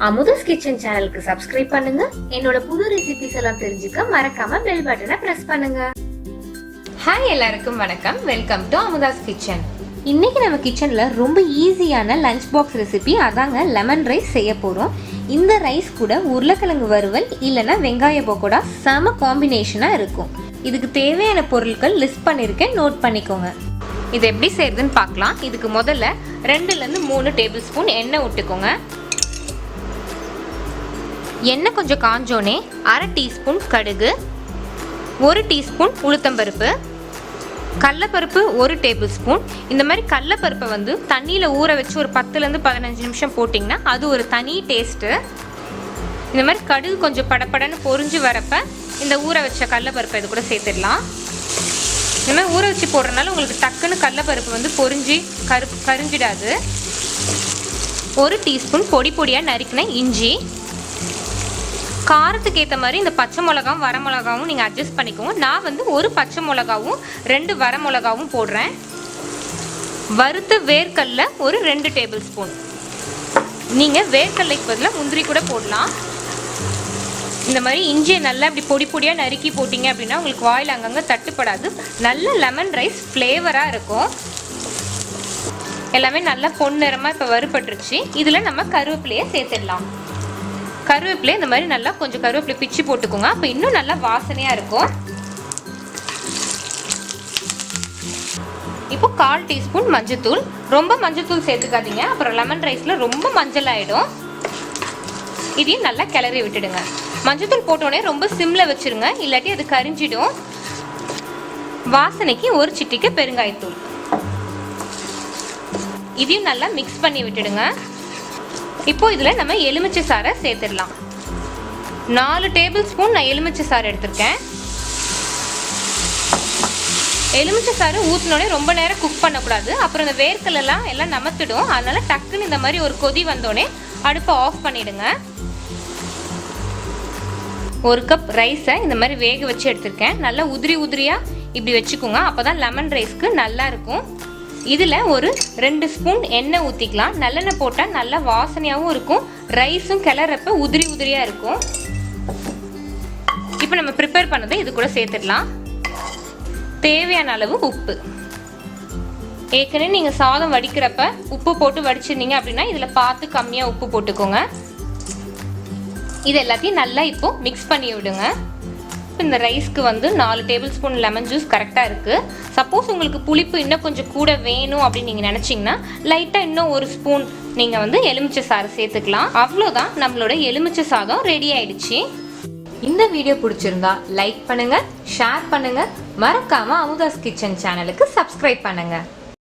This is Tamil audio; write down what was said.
அமுதாஸ் கிச்சன் சேனலுக்கு சப்ஸ்கிரைப் பண்ணுங்க. என்னோட புது ரெசிபிஸ் எல்லாம் தெரிஞ்சுக்க மறக்காம பெல் பட்டனை பிரஸ் பண்ணுங்க. ஹாய், எல்லாருக்கும் வணக்கம். Welcome to Amudha's kitchen. இன்னைக்கு நம்ம கிச்சன்ல ரொம்ப ஈஸியான லஞ்ச் பாக்ஸ் ரெசிபி, அதாங்க லெமன் ரைஸ் செய்ய போறோம். இந்த ரைஸ் கூட உருளைக்கிழங்கு வறுவல் இல்லைன்னா வெங்காய பக்கோடா செம காம்பினேஷனா இருக்கும். இதுக்கு தேவையான பொருட்கள் லிஸ்ட் பண்ணிருக்கேன், நோட் பண்ணிக்கோங்க. இது எப்படி செய்யறதுன்னு பார்க்கலாம். இதுக்கு முதல்ல 2லேருந்து 3 டேபிள் ஸ்பூன் எண்ணெய் விட்டுக்கோங்க. எண்ணெய் கொஞ்சம் காஞ்சோனே 1/2 டீஸ்பூன் கடுகு, 1 டீஸ்பூன் உளுத்தம்பருப்பு, கடலைப்பருப்பு 1 டேபிள் ஸ்பூன். இந்த மாதிரி கடலைப்பருப்பை வந்து தண்ணியில் ஊற வச்சு ஒரு 10லேருந்து 15 நிமிஷம் போட்டிங்கன்னா அது ஒரு தனி டேஸ்ட்டு. இந்த மாதிரி கடுகு கொஞ்சம் படப்படன்னு பொரிஞ்சு வரப்ப இந்த ஊற வச்ச கடலைப்பருப்பை இது கூட சேர்த்துடலாம். இந்த மாதிரி ஊற வச்சு போடுறதுனால உங்களுக்கு டக்குன்னு கடலைப்பருப்பு வந்து பொரிஞ்சு கரிஞ்சிடாது. 1 டீஸ்பூன் பொடி பொடியாக நறுக்கின இஞ்சி, காரத்துக்கு ஏற்ற மாதிரி இந்த பச்சை மிளகாவும் வர மிளகாவும் நீங்கள் அட்ஜஸ்ட் பண்ணிக்கோங்க. நான் வந்து 1 பச்சை மிளகாவும் 2 வர மிளகாவும் போடுறேன். வறுத்த வேர்க்கடலை ஒரு 2 டேபிள் ஸ்பூன். நீங்கள் வேர்க்கடலைக்கு பதிலாக முந்திரி கூட போடலாம். இந்த மாதிரி இஞ்சியை நல்லா இப்படி பொடி பொடியாக நறுக்கி போட்டிங்க அப்படின்னா உங்களுக்கு வாயில் அங்கங்கே தட்டுப்படாது. நல்ல லெமன் ரைஸ் ஃப்ளேவராக இருக்கும். எல்லாமே நல்லா பொன்னிறமாக இப்போ வறுபட்டுருச்சு. இதில் நம்ம கருவேப்பிலையை சேர்த்துடலாம். கருவேப்பிலை இந்த மாதிரி நல்லா கொஞ்சம் கருவேப்பிலை பிச்சு போட்டுக்கோங்க, அப்போ இன்னும் நல்லா வாசனையாக இருக்கும். இப்போ 1/4 டீஸ்பூன் மஞ்சத்தூள். ரொம்ப மஞ்சத்தூள் சேர்த்துக்காதீங்க, அப்புறம் லெமன் ரைஸில் ரொம்ப மஞ்சள் ஆகிடும். இதையும் நல்லா கிளறி விட்டுடுங்க. மஞ்சத்தூள் போட்டோடனே ரொம்ப சிம்மில் வச்சுருங்க, இல்லாட்டி அது கரிஞ்சிடும். வாசனைக்கு 1 சிட்டிகை பெருங்காயத்தூள். இதையும் நல்லா மிக்ஸ் பண்ணி விட்டுடுங்க. இப்போ இதில் நம்ம எலுமிச்சை சாறை சேர்த்துடலாம். 4 டேபிள் ஸ்பூன் நான் எலுமிச்சை சாறு எடுத்திருக்கேன். எலுமிச்சை சாறு ஊற்றினோடனே ரொம்ப நேரம் குக் பண்ணக்கூடாது, அப்புறம் இந்த வேர்க்கடலாம் எல்லாம் நமத்துடும். அதனால டக்குன்னு இந்த மாதிரி ஒரு கொதி வந்தோடனே அடுப்பை ஆஃப் பண்ணிடுங்க. 1 கப் ரைஸை இந்த மாதிரி வேக வச்சு எடுத்திருக்கேன். நல்லா உதிரி உதிரியாக இப்படி வச்சுக்கோங்க, அப்போ தான் லெமன் ரைஸ்க்கு நல்லா இருக்கும். இதில் ஒரு 2 ஸ்பூன் எண்ணெய் ஊற்றிக்கலாம். நல்லெண்ணெய் போட்டால் நல்லா வாசனையாகவும் இருக்கும், ரைஸும் கிளறப்ப உதிரி உதிரியாக இருக்கும். இப்போ நம்ம ப்ரிப்பேர் பண்ணதை இது கூட சேர்த்துடலாம். தேவையான அளவு உப்பு. ஏற்கனவே நீங்கள் சாதம் வடிக்கிறப்ப உப்பு போட்டு வடிச்சிருந்தீங்க அப்படின்னா இதில் பார்த்து கம்மியாக உப்பு போட்டுக்கோங்க. இது எல்லாத்தையும் நல்லா இப்போ மிக்ஸ் பண்ணி விடுங்க. இந்த ரைஸ்க்கு வந்து 4 டேபிள் ஸ்பூன் லெமன் ஜூஸ் கரெக்டாக இருக்குது. சப்போஸ் உங்களுக்கு புளிப்பு இன்னும் கொஞ்சம் கூட வேணும் அப்படின்னு நீங்கள் நினச்சிங்கன்னா லைட்டாக இன்னும் 1 ஸ்பூன் நீங்கள் வந்து எலுமிச்சை சாறு சேர்த்துக்கலாம். அவ்வளோதான், நம்மளோட எலுமிச்சை சாதம் ரெடி ஆயிடுச்சு. இந்த வீடியோ பிடிச்சிருந்தா லைக் பண்ணுங்கள், ஷேர் பண்ணுங்கள், மறக்காமல் அமுதாஸ் கிச்சன் சேனலுக்கு சப்ஸ்கிரைப் பண்ணுங்கள்.